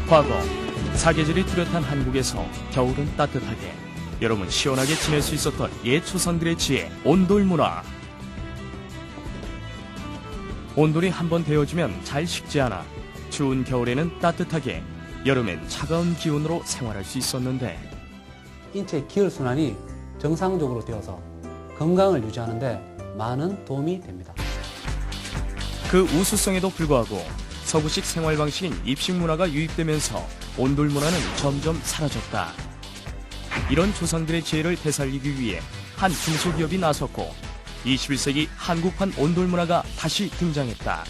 과거 사계절이 뚜렷한 한국에서 겨울은 따뜻하게, 여름은 시원하게 지낼 수 있었던 옛 조상들의 지혜, 온돌문화. 온돌이 한번 데워지면 잘 식지 않아 추운 겨울에는 따뜻하게, 여름엔 차가운 기온으로 생활할 수 있었는데, 인체 기혈순환이 정상적으로 되어서 건강을 유지하는 데 많은 도움이 됩니다. 그 우수성에도 불구하고 서구식 생활 방식인 입식 문화가 유입되면서 온돌 문화는 점점 사라졌다. 이런 조상들의 지혜를 되살리기 위해 한 중소기업이 나섰고 21세기 한국판 온돌 문화가 다시 등장했다.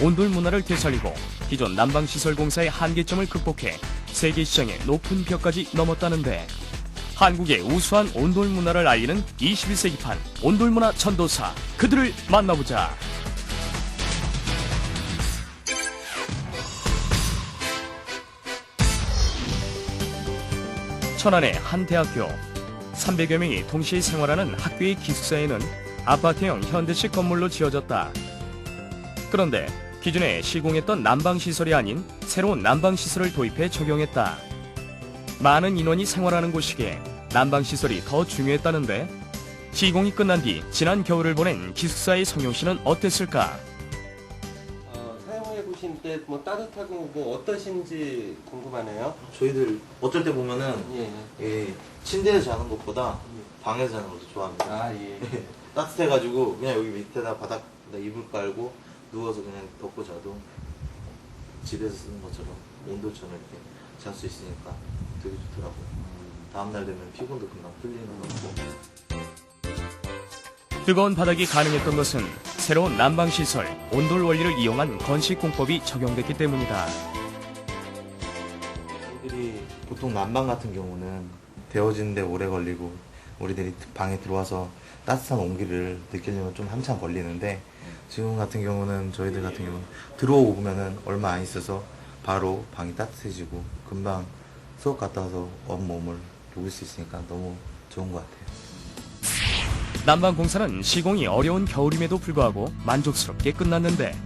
온돌 문화를 되살리고 기존 난방시설공사의 한계점을 극복해 세계 시장의 높은 벽까지 넘었다는데, 한국의 우수한 온돌 문화를 알리는 21세기판 온돌 문화 전도사, 그들을 만나보자. 천안의 한 대학교. 300여 명이 동시에 생활하는 학교의 기숙사에는 아파트형 현대식 건물로 지어졌다. 그런데 기존에 시공했던 난방시설이 아닌 새로운 난방시설을 도입해 적용했다. 많은 인원이 생활하는 곳이기에 난방시설이 더 중요했다는데, 시공이 끝난 뒤 지난 겨울을 보낸 기숙사의 성용 씨는 어땠을까? 사용해보신 때 뭐 따뜻하고 뭐 어떠신지 궁금하네요. 저희들 어쩔 때 보면은 침대에서 자는 것보다 방에서 자는 것도 좋아합니다. 아, 예. 따뜻해가지고 그냥 여기 밑에다 바닥에다 이불 깔고 누워서 그냥 덮고 자도 집에서 쓰는 것처럼 온돌처럼 이렇게 잘 수 있으니까 되게 좋더라고요. 다음날 되면 피곤도 금방 풀리는 것 같고. 뜨거운 바닥이 가능했던 것은 새로운 난방시설, 온돌 원리를 이용한 건식공법이 적용됐기 때문이다. 저희들이 보통 난방 같은 경우는 데워지는데 오래 걸리고 우리들이 방에 들어와서 따뜻한 온기를 느끼려면 좀 한참 걸리는데, 지금 같은 경우는 저희들 같은 경우는 들어오고 보면은 얼마 안 있어서 바로 방이 따뜻해지고 금방 수업 갔다 와서 온몸을 녹일 수 있으니까 너무 좋은 것 같아요. 난방공사는 시공이 어려운 겨울임에도 불구하고 만족스럽게 끝났는데,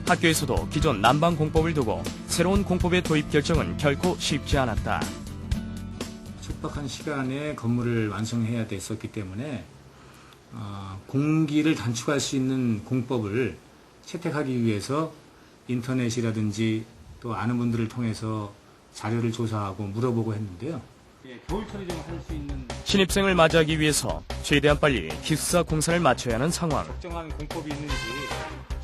학교에서도 기존 난방공법을 두고 새로운 공법의 도입 결정은 결코 쉽지 않았다. 촉박한 시간에 건물을 완성해야 됐었기 때문에 공기를 단축할 수 있는 공법을 채택하기 위해서 인터넷이라든지 또 아는 분들을 통해서 자료를 조사하고 물어보고 했는데요. 겨울철에 좀 할 수 있는 신입생을 맞이하기 위해서 최대한 빨리 기숙사 공사를 마쳐야 하는 상황. 특정한 공법이 있는지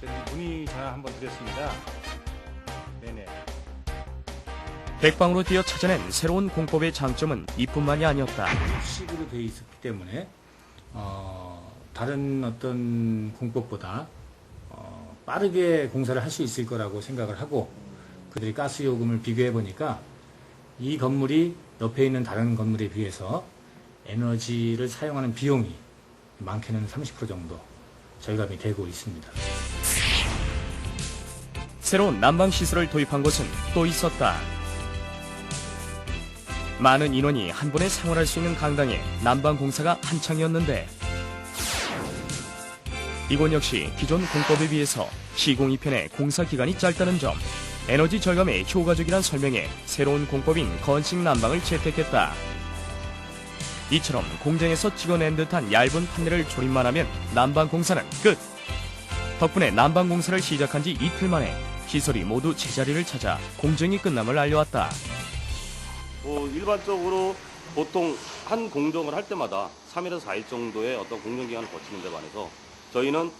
저희 문의 전화 한번 드렸습니다. 네네. 백방으로 뛰어 찾아낸 새로운 공법의 장점은 이뿐만이 아니었다. 식으로 되어 있었기 때문에 다른 어떤 공법보다 빠르게 공사를 할 수 있을 거라고 생각을 하고, 그들이 가스 요금을 비교해 보니까 이 건물이 옆에 있는 다른 건물에 비해서 에너지를 사용하는 비용이 많게는 30% 정도 절감이 되고 있습니다. 새로운 난방시설을 도입한 곳은 또 있었다. 많은 인원이 한 번에 생활할 수 있는 강당에 난방공사가 한창이었는데, 이곳 역시 기존 공법에 비해서 시공 이편의 공사 기간이 짧다는 점, 에너지 절감에 효과적이란 설명에 새로운 공법인 건식 난방을 채택했다. 이처럼 공장에서 찍어낸 듯한 얇은 판넬을 조립만 하면 난방공사는 끝! 덕분에 난방공사를 시작한 지 이틀 만에 시설이 모두 제자리를 찾아 공정이 끝남을 알려왔다. 일반적으로 보통 한 공정을 할 때마다 3일에서 4일 정도의 어떤 공정기간을 거치는 데 반해서 저희는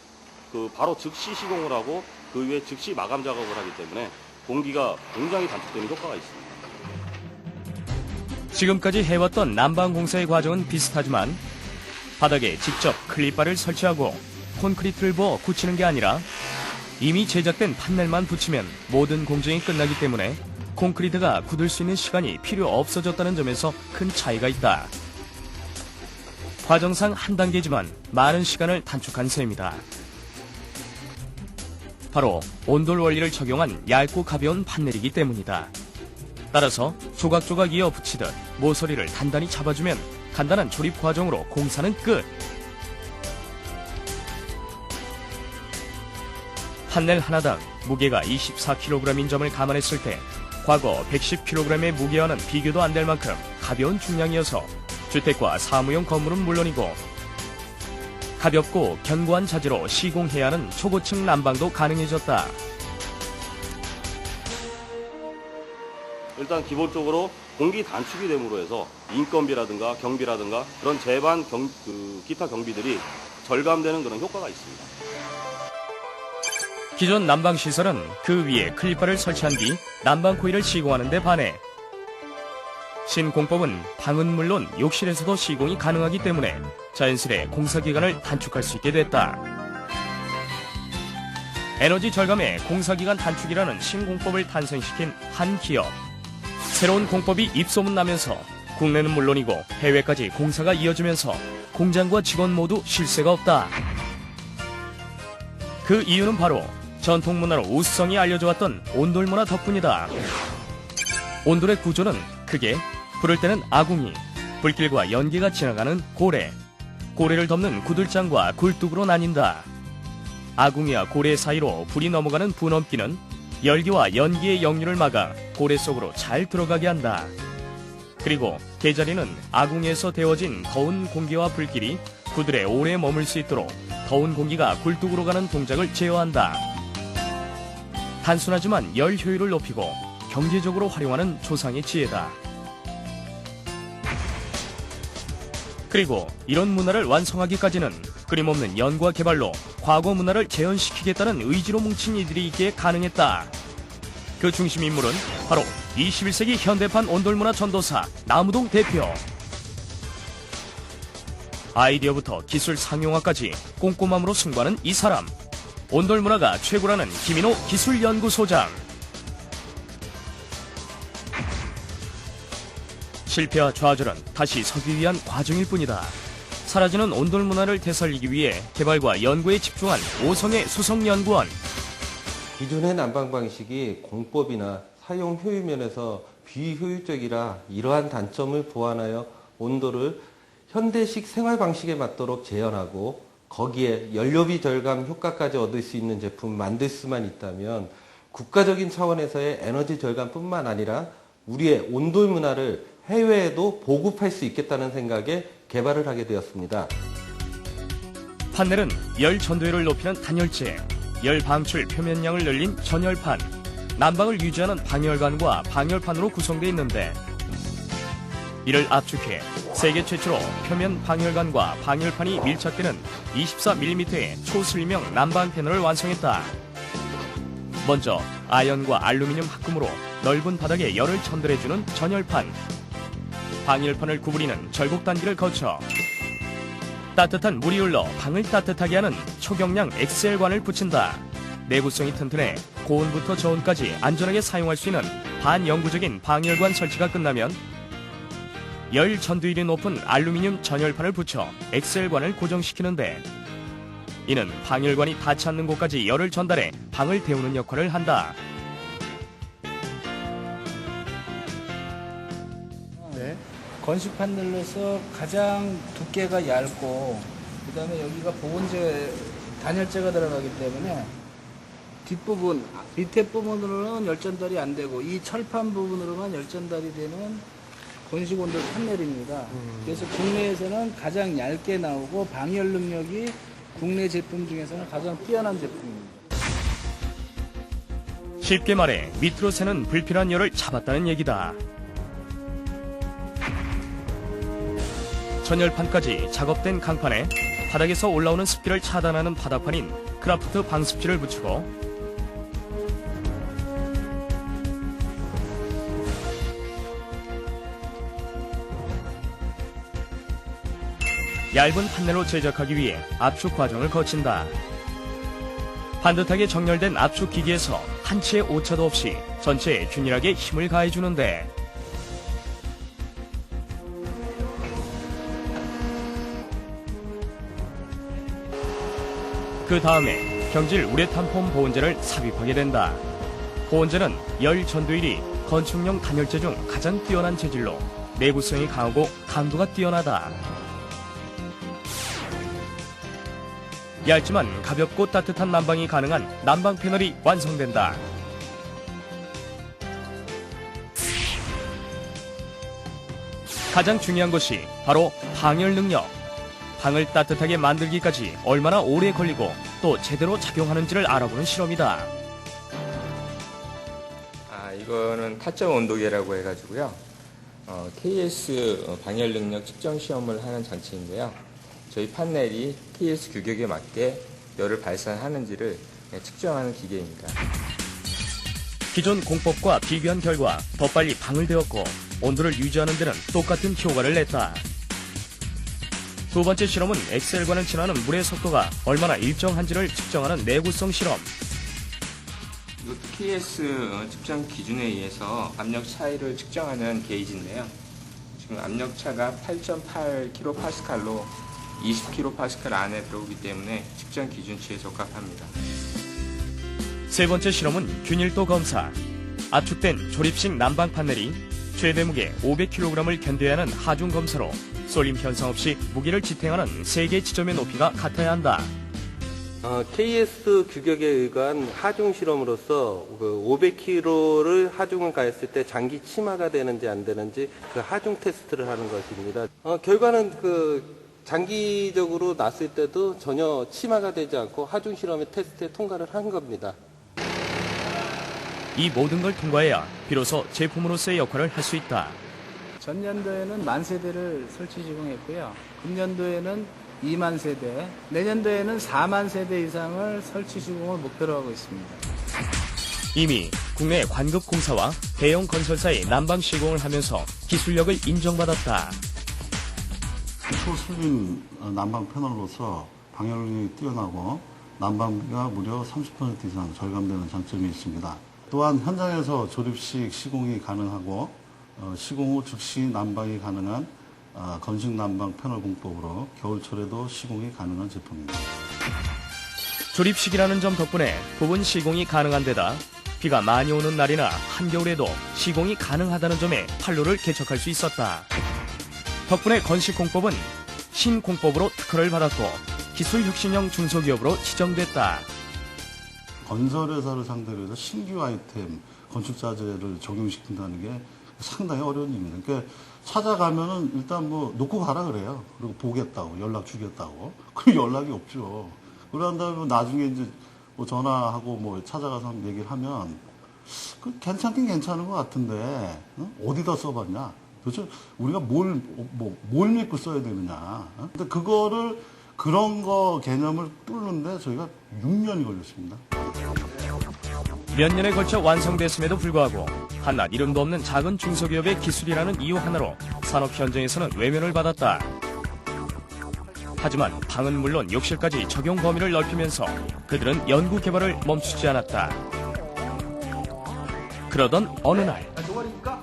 바로 즉시 시공을 하고 그 이후에 즉시 마감 작업을 하기 때문에 공기가 굉장히 단축되는 효과가 있습니다. 지금까지 해왔던 난방공사의 과정은 비슷하지만 바닥에 직접 클립바를 설치하고 콘크리트를 부어 굳히는 게 아니라 이미 제작된 판넬만 붙이면 모든 공정이 끝나기 때문에 콘크리트가 굳을 수 있는 시간이 필요 없어졌다는 점에서 큰 차이가 있다. 과정상 한 단계지만 많은 시간을 단축한 셈이다. 바로 온돌 원리를 적용한 얇고 가벼운 판넬이기 때문이다. 따라서 조각조각 이어 붙이듯 모서리를 단단히 잡아주면 간단한 조립 과정으로 공사는 끝! 판넬 하나당 무게가 24kg인 점을 감안했을 때 과거 110kg의 무게와는 비교도 안 될 만큼 가벼운 중량이어서 주택과 사무용 건물은 물론이고 가볍고 견고한 자재로 시공해야 하는 초고층 난방도 가능해졌다. 일단 기본적으로 공기 단축이 됨으로 해서 인건비라든가 경비라든가 그런 재반 기타 경비들이 절감되는 그런 효과가 있습니다. 기존 난방시설은 그 위에 클리퍼를 설치한 뒤 난방 코일을 시공하는 데 반해 신공법은 방은 물론 욕실에서도 시공이 가능하기 때문에 자연스레 공사기간을 단축할 수 있게 됐다. 에너지 절감에 공사기간 단축이라는 신공법을 탄생시킨 한 기업. 새로운 공법이 입소문나면서 국내는 물론이고 해외까지 공사가 이어지면서 공장과 직원 모두 쉴 새가 없다. 그 이유는 바로 전통문화로 우수성이 알려져 왔던 온돌문화 덕분이다. 온돌의 구조는 크게 부를 때는 아궁이, 불길과 연기가 지나가는 고래, 고래를 덮는 구들장과 굴뚝으로 나뉜다. 아궁이와 고래 사이로 불이 넘어가는 부넘기는 열기와 연기의 역류를 막아 고래 속으로 잘 들어가게 한다. 그리고 개자리는 아궁이에서 데워진 더운 공기와 불길이 구들에 오래 머물 수 있도록 더운 공기가 굴뚝으로 가는 동작을 제어한다. 단순하지만 열 효율을 높이고 경제적으로 활용하는 조상의 지혜다. 그리고 이런 문화를 완성하기까지는 끊임없는 연구와 개발로 과거 문화를 재현시키겠다는 의지로 뭉친 이들이 있기에 가능했다. 그 중심 인물은 바로 21세기 현대판 온돌문화 전도사 남우동 대표. 아이디어부터 기술 상용화까지 꼼꼼함으로 승부하는 이 사람. 온돌문화가 최고라는 김인호 기술연구소장. 실패와 좌절은 다시 서기 위한 과정일 뿐이다. 사라지는 온돌 문화를 되살리기 위해 개발과 연구에 집중한 오성의 수성연구원. 기존의 난방 방식이 공법이나 사용 효율 면에서 비효율적이라 이러한 단점을 보완하여 온도를 현대식 생활 방식에 맞도록 재현하고 거기에 연료비 절감 효과까지 얻을 수 있는 제품을 만들 수만 있다면 국가적인 차원에서의 에너지 절감뿐만 아니라 우리의 온돌 문화를 해외에도 보급할 수 있겠다는 생각에 개발을 하게 되었습니다. 판넬은 열 전도율을 높이는 단열재, 열 방출 표면량을 늘린 전열판, 난방을 유지하는 방열관과 방열판으로 구성되어 있는데 이를 압축해 세계 최초로 표면 방열관과 방열판이 밀착되는 24mm의 초슬림형 난방 패널을 완성했다. 먼저 아연과 알루미늄 합금으로 넓은 바닥에 열을 전달해주는 전열판, 방열판을 구부리는 절곡 단계를 거쳐 따뜻한 물이 흘러 방을 따뜻하게 하는 초경량 XL관을 붙인다. 내구성이 튼튼해 고온부터 저온까지 안전하게 사용할 수 있는 반영구적인 방열관 설치가 끝나면 열 전도율이 높은 알루미늄 전열판을 붙여 XL관을 고정시키는데 이는 방열관이 닿지 않는 곳까지 열을 전달해 방을 데우는 역할을 한다. 건식 판넬로서 가장 두께가 얇고 그다음에 여기가 보온재 단열재가 들어가기 때문에 뒷부분 밑에 부분으로는 열전달이 안 되고 이 철판 부분으로만 열전달이 되는 건식 온돌 판넬입니다. 그래서 국내에서는 가장 얇게 나오고 방열 능력이 국내 제품 중에서는 가장 뛰어난 제품입니다. 쉽게 말해 밑으로 새는 불필요한 열을 잡았다는 얘기다. 전열판까지 작업된 강판에 바닥에서 올라오는 습기를 차단하는 바닥판인 크라프트 방습지를 붙이고 얇은 판넬로 제작하기 위해 압축 과정을 거친다. 반듯하게 정렬된 압축 기기에서 한치의 오차도 없이 전체에 균일하게 힘을 가해주는데 그 다음에 경질 우레탄 폼 보온재를 삽입하게 된다. 보온재는 열 전도율이 건축용 단열재 중 가장 뛰어난 재질로 내구성이 강하고 강도가 뛰어나다. 얇지만 가볍고 따뜻한 난방이 가능한 난방 패널이 완성된다. 가장 중요한 것이 바로 방열 능력. 방을 따뜻하게 만들기까지 얼마나 오래 걸리고 또 제대로 작용하는지를 알아보는 실험이다. 이거는 타점 온도계라고 해가지고요. KS 방열 능력 측정 시험을 하는 장치인데요. 저희 판넬이 KS 규격에 맞게 열을 발산하는지를 측정하는 기계입니다. 기존 공법과 비교한 결과 더 빨리 방을 데웠고 온도를 유지하는 데는 똑같은 효과를 냈다. 두 번째 실험은 엑셀과는 친하는 물의 속도가 얼마나 일정한지를 측정하는 내구성 실험. 이것도 KS 측정 기준에 의해서 압력 차이를 측정하는 게이지인데요. 지금 압력 차가 8.8kPa로 20kPa 안에 들어오기 때문에 측정 기준치에 적합합니다. 세 번째 실험은 균일도 검사. 압축된 조립식 난방 판넬이 최대 무게 500kg을 견뎌야 하는 하중 검사로 쏠림 현상 없이 무게를 지탱하는 세 개 지점의 높이가 같아야 한다. KS 규격에 의한 하중 실험으로서 500kg를 하중을 가했을 때 장기 치마가 되는지 안 되는지 그 하중 테스트를 하는 것입니다. 결과는 장기적으로 놨을 때도 전혀 치마가 되지 않고 하중 실험의 테스트에 통과를 한 겁니다. 이 모든 걸 통과해야 비로소 제품으로서의 역할을 할 수 있다. 전년도에는 10,000세대를 설치 시공했고요. 금년도에는 2만 세대, 내년도에는 4만 세대 이상을 설치 시공을 목표로 하고 있습니다. 이미 국내 관급 공사와 대형 건설사의 난방 시공을 하면서 기술력을 인정받았다. 초슬림 난방 패널로서 방열력이 뛰어나고 난방비가 무려 30% 이상 절감되는 장점이 있습니다. 또한 현장에서 조립식 시공이 가능하고 시공 후 즉시 난방이 가능한 건식 난방 패널 공법으로 겨울철에도 시공이 가능한 제품입니다. 조립식이라는 점 덕분에 부분 시공이 가능한 데다 비가 많이 오는 날이나 한겨울에도 시공이 가능하다는 점에 판로를 개척할 수 있었다. 덕분에 건식 공법은 신공법으로 특허를 받았고 기술 혁신형 중소기업으로 지정됐다. 건설회사를 상대로 해서 신규 아이템, 건축자재를 적용시킨다는 게 상당히 어려운 일입니다. 그러니까 찾아가면은 일단 뭐 놓고 가라 그래요. 그리고 보겠다고, 연락 주겠다고. 그 연락이 없죠. 그런 다음에 나중에 이제 뭐 전화하고 뭐 찾아가서 한번 얘기를 하면 그 괜찮긴 괜찮은 것 같은데 어디다 써봤냐? 도대체 우리가 뭘 믿고 써야 되느냐? 근데 그런 거 개념을 뚫는데 저희가 6년이 걸렸습니다. 몇 년에 걸쳐 완성됐음에도 불구하고 한낱 이름도 없는 작은 중소기업의 기술이라는 이유 하나로 산업 현장에서는 외면을 받았다. 하지만 방은 물론 욕실까지 적용 범위를 넓히면서 그들은 연구 개발을 멈추지 않았다. 그러던 어느 날 정말입니까?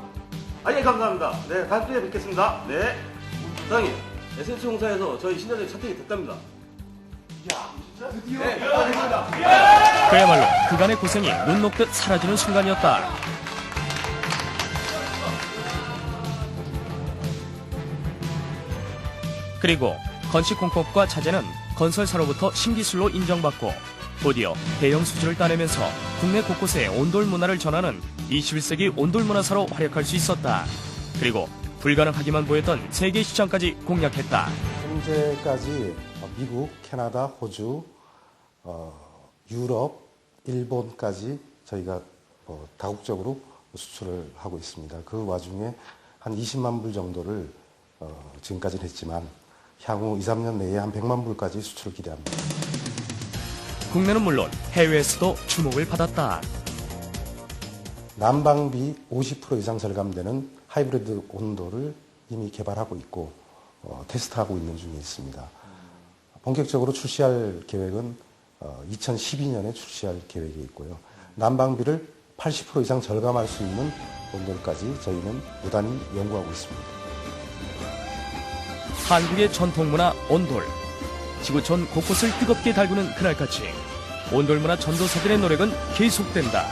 예, 감사합니다. 네, 다음 주에 뵙겠습니다. 네. 사장님, SH 공사에서 저희 신전에 채택이 됐답니다. 이야, 진짜 드디어? 네, 됐습니다. 그야말로 그간의 고생이 눈 녹듯 사라지는 순간이었다. 그리고 건식 공법과 자재는 건설사로부터 신기술로 인정받고 드디어 대형 수주를 따내면서 국내 곳곳에 온돌 문화를 전하는 21세기 온돌 문화사로 활약할 수 있었다. 그리고 불가능하기만 보였던 세계 시장까지 공략했다. 현재까지 미국, 캐나다, 호주, 유럽, 일본까지 저희가 다국적으로 수출을 하고 있습니다. 그 와중에 한 20만 불 정도를 지금까지는 했지만 향후 2, 3년 내에 한 100만 불까지 수출을 기대합니다. 국내는 물론 해외에서도 주목을 받았다. 난방비 50% 이상 절감되는 하이브리드 온도를 이미 개발하고 있고 테스트하고 있는 중에 있습니다. 본격적으로 출시할 계획은 2012년에 출시할 계획이 있고요. 난방비를 80% 이상 절감할 수 있는 온도까지 저희는 무단히 연구하고 있습니다. 한국의 전통문화 온돌. 지구 전 곳곳을 뜨겁게 달구는 그날까지 온돌문화 전도사들의 노력은 계속된다.